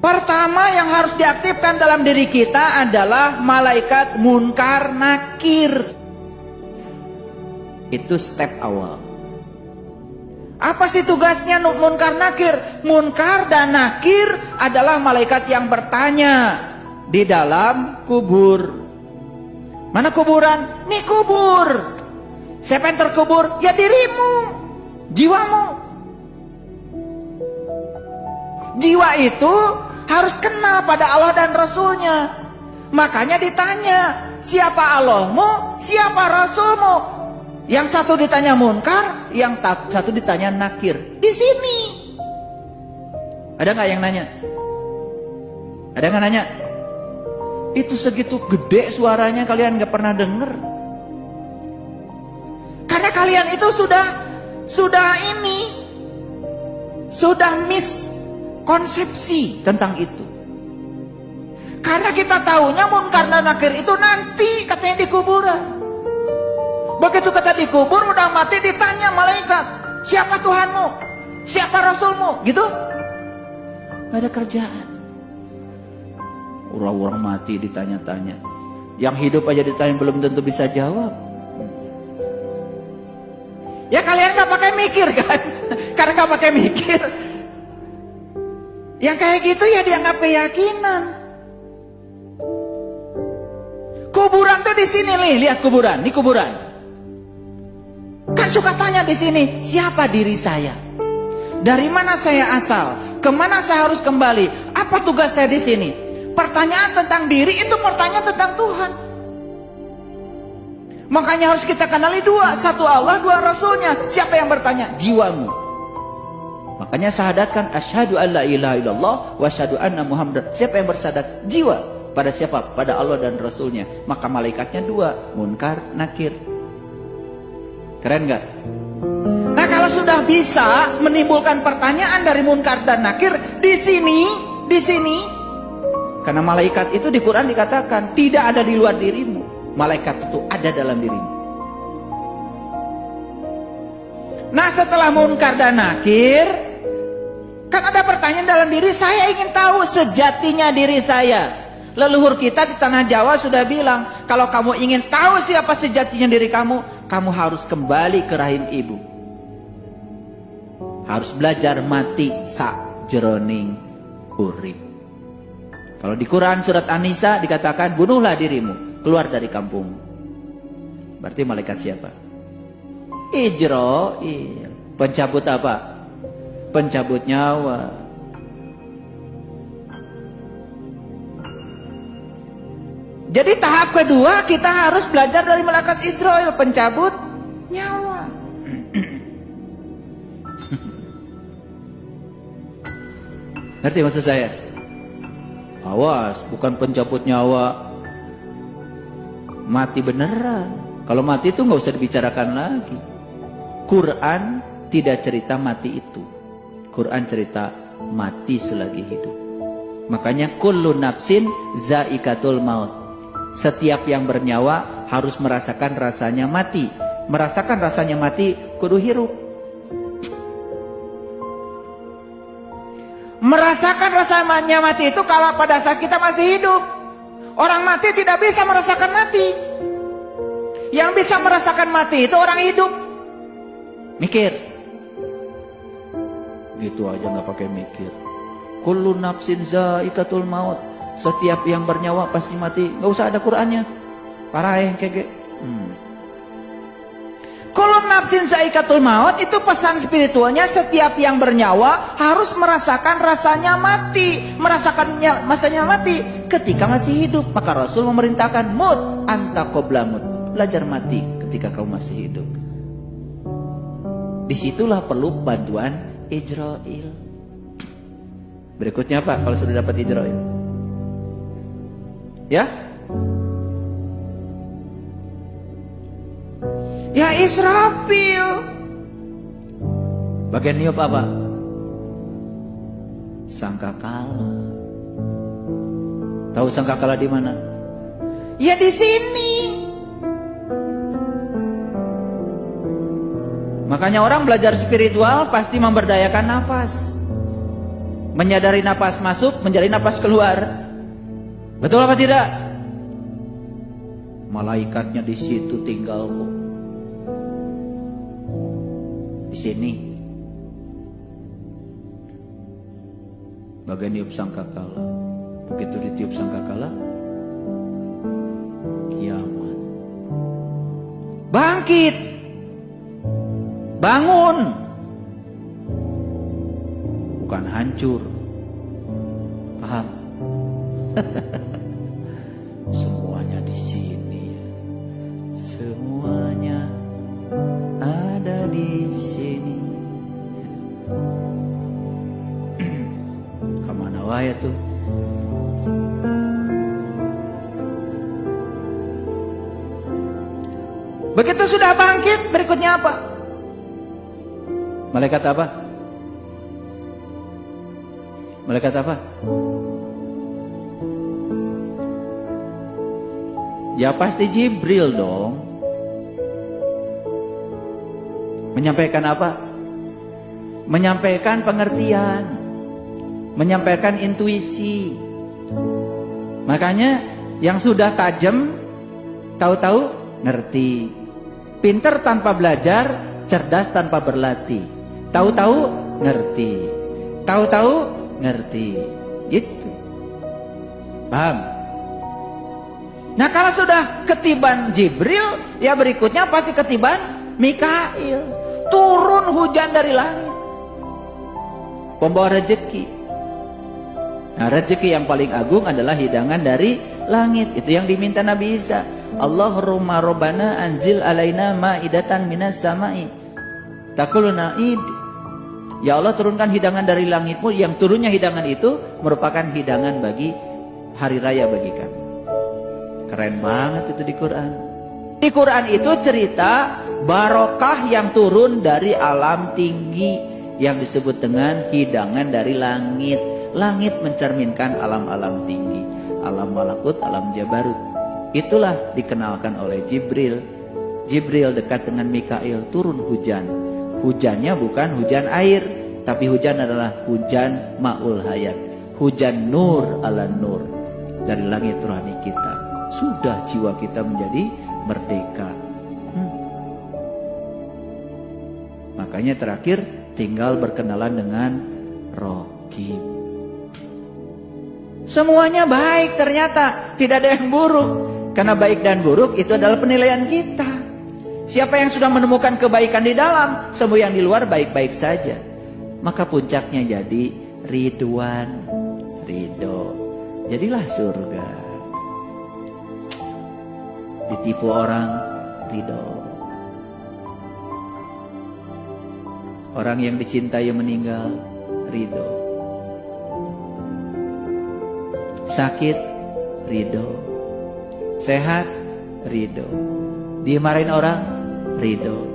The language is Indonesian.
Pertama yang harus diaktifkan dalam diri kita adalah malaikat munkar nakir. Itu step awal. Apa sih tugasnya munkar nakir? Munkar dan nakir adalah malaikat yang bertanya di dalam kubur. Mana kuburan? Nih kubur. Siapa yang terkubur? Ya dirimu, jiwamu. Jiwa itu harus kenal pada Allah dan Rasulnya. Makanya ditanya, siapa Allahmu, siapa Rasulmu? Yang satu ditanya munkar, yang satu ditanya nakir. Di sini. Ada nggak yang nanya? Ada nggak nanya? Itu segitu gede suaranya kalian nggak pernah denger. Karena kalian itu sudah miskonsepsi tentang itu. Karena kita tahunya munkar dan nakir itu nanti katanya di kuburan. Begitu kata dikubur udah mati ditanya malaikat, siapa Tuhanmu? Siapa Rasulmu? Gitu. Gak ada kerjaan. Orang-orang mati ditanya-tanya. Yang hidup aja ditanya belum tentu bisa jawab. Ya kalian gak pakai mikir kan? Karena gak pakai mikir. Yang kayak gitu ya dianggap keyakinan. Kuburan tuh di sini nih, lihat kuburan, ini kuburan. Kan suka tanya di sini, siapa diri saya? Dari mana saya asal? Kemana saya harus kembali? Apa tugas saya di sini? Pertanyaan tentang diri itu pertanyaan tentang Tuhan. Makanya harus kita kenali dua, satu Allah, dua Rasulnya. Siapa yang bertanya? Jiwamu. Makanya syahadatkan asyhadu an la ilaha illallah wa asyhadu anna muhammadar. Siapa yang bersyahadat? Jiwa. Pada siapa? Pada Allah dan Rasulnya. Maka malaikatnya dua, munkar, nakir. Keren gak? Nah kalau sudah bisa menimbulkan pertanyaan dari munkar dan nakir di sini, karena malaikat itu di Quran dikatakan tidak ada di luar dirimu, malaikat itu ada dalam dirimu. Nah setelah munkar dan nakir, kan ada pertanyaan dalam diri, saya ingin tahu sejatinya diri saya. Leluhur kita di tanah Jawa sudah bilang, kalau kamu ingin tahu siapa sejatinya diri kamu, kamu harus kembali ke rahim ibu. Harus belajar mati sakjeroning urip. Kalau di Quran surat An-Nisa dikatakan, bunuhlah dirimu, keluar dari kampung. Berarti malaikat siapa? Ijrail. Pencabut apa? Pencabut nyawa. Jadi tahap kedua kita harus belajar dari malaikat Ijrail, pencabut nyawa. Ngerti maksud saya? Awas, bukan pencabut nyawa mati beneran. Kalau mati itu nggak usah dibicarakan lagi. Quran tidak cerita mati itu. Quran cerita mati selagi hidup. Makanya kullu nafsin zaikatul maut. Setiap yang bernyawa harus merasakan rasanya mati. Merasakan rasanya mati kudu hirup. Merasakan rasanya mati itu kalau pada saat kita masih hidup. Orang mati tidak bisa merasakan mati. Yang bisa merasakan mati itu orang hidup. Mikir. Gitu aja nggak pakai mikir. Kullu nafsin zaikatul maut. Setiap yang bernyawa pasti mati. Gak usah ada Qurannya. Parah kayak Kullu nafsin zaikatul maut itu pesan spiritualnya, setiap yang bernyawa harus merasakan rasanya mati. Merasakan masanya mati ketika masih hidup. Maka Rasul memerintahkan mut anta qabla mut. Belajar mati ketika kau masih hidup. Disitulah perlu bantuan Ijrail. Berikutnya apa kalau sudah dapat Ijrail? Ya? Ya Israfil. Bagian niup apa? Sangkakala. Tahu sangkakala di mana? Ya di sini. Makanya orang belajar spiritual pasti memberdayakan nafas. Menyadari napas masuk, menyadari napas keluar. Betul apa tidak? Malaikatnya di situ tinggal kok. Di sini. Bagian niup sangkakala. Begitu ditiup sangkakala, kiamat. Bangkit. Bangun. Bukan hancur. Paham? Semuanya di sini. Semuanya ada di sini. Kemana wae tuh? Begitu sudah bangkit, berikutnya apa? Malaikat apa? Malaikat apa? Ya pasti Jibril dong. Menyampaikan apa? Menyampaikan pengertian, menyampaikan intuisi. Makanya yang sudah tajam tahu-tahu ngerti. Pinter tanpa belajar, cerdas tanpa berlatih. Tahu-tahu ngerti. Tahu-tahu ngerti. Gitu. Paham? Nah, kalau sudah ketiban Jibril, ya berikutnya pasti ketiban Mikail. Turun hujan dari langit. Pembawa rezeki. Nah, rezeki yang paling agung adalah hidangan dari langit. Itu yang diminta Nabi Isa. Allahumma rabbana anzil alaina ma'idatan minas sama'i. Taquluna id. Ya Allah, turunkan hidangan dari langitmu. Yang turunnya hidangan itu merupakan hidangan bagi hari raya bagi kami. Keren banget itu di Quran. Di Quran itu cerita barokah yang turun dari alam tinggi yang disebut dengan hidangan dari langit. Langit mencerminkan alam-alam tinggi, alam malakut, alam jabarut. Itulah dikenalkan oleh Jibril. Jibril dekat dengan Mikail, turun hujan. Hujannya bukan hujan air, tapi hujan adalah hujan ma'ul hayat. Hujan nur ala nur dari langit rohani kita. Sudah jiwa kita menjadi merdeka. Makanya terakhir tinggal berkenalan dengan Raqib. Semuanya baik ternyata, tidak ada yang buruk. Karena baik dan buruk itu adalah penilaian kita. Siapa yang sudah menemukan kebaikan di dalam, semua yang di luar baik-baik saja. Maka puncaknya jadi ridwan, ridho. Jadilah surga. Ditipu orang, ridho. Orang yang dicintai meninggal, ridho. Sakit, ridho. Sehat, ridho. Dimarahin orang, ridho.